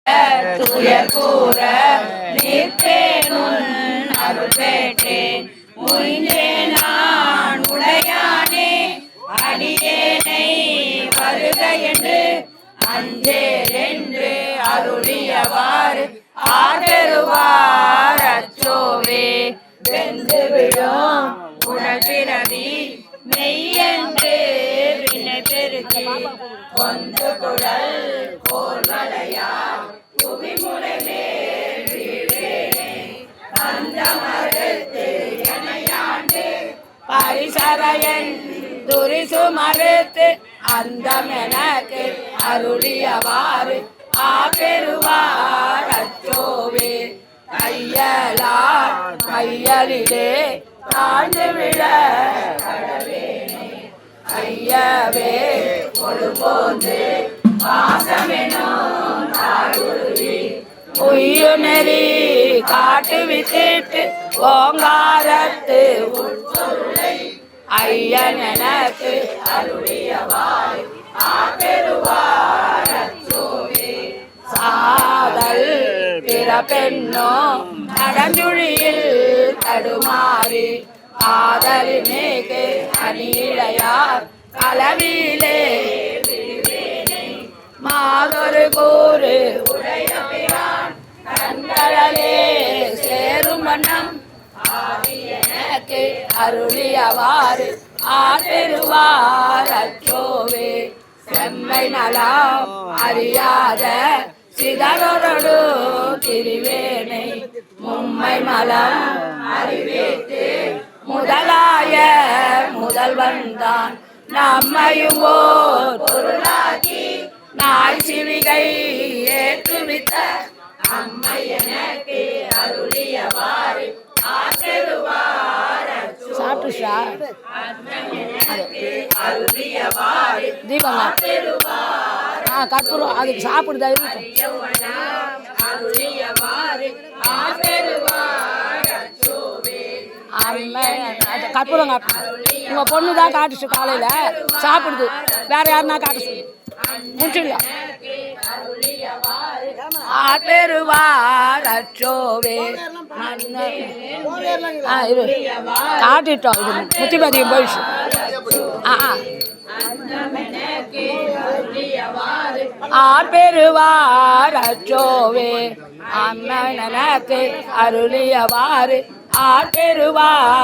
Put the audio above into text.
துயர் கூற நிற்பேனுன் அருள் பெற்றேன் முயன்றே நான் உடையானே அடியேனை வருக என்று அஞ்சேல் என்று அருளியவாறு ஆதருவார் அச்சோவே வெந்து விழும் உணர்பிறவி மெய்யென்று வினை பெருக்கி கொந்து குழல் கோல்வளையா புவிமுறை மேல் வீழேனே அந்த மறுத்து எனையாண்டு பரிசரையன் துரிசு மறுத்து அந்தம் எனக்கு அருளியவாறு ஆபெருவார் அச்சோவே கையலார் மையலிலே தாழ்ந்து விழ கடவேனே ஐயவே கொழுபோந்து பாசமெனும் தாழ்வுருவி உய்யுநெறி காட்டு வித்திட்டு ஓங்காரத்து உட்பொருளை ஐயன் எனக்கு அருளியவாய் ஆபெருவார் அச்சோவே சாதல் பிறப்பெண்ணோ நடந்துழியில் தடுமாறி ஆதலினேக்கு அணியிழையார் கலவியிலே மாதொரு கூறு உடைய பிரான் கண்களே சேரும் வண்ணம் ஆதி எனக்கு அருளியவாறு ஆபெருவார் அச்சோவே செம்மை நலம் அறியாத சிதறொரு திரிவேனை மும்மை மலம் அறிவித்து முதலாய முதல்வன்தான் நம்மையும் ஓர் பொருளாக்கி நாய் சிவிகை ஏற்றுவித்த அம்மை எனக்கு அருளியவாறு ஆதருவார் கற்பூரம் அதுக்கு சாப்பிடுதா கற்பூரம் காட்டு உங்க பொண்ணு தான் காட்டுச்சு காலையில சாப்பிடுது வேற யாருன்னா காட்டு முடிச்சிடல ஆபெருவார் அச்சோவே காட்டிட்டோம் இது முத்திபதியம் போயிடுச்சு ஆபெருவார் அச்சோவே அம்மன் எனக்கு அருளியவாறு ஆபெருவார்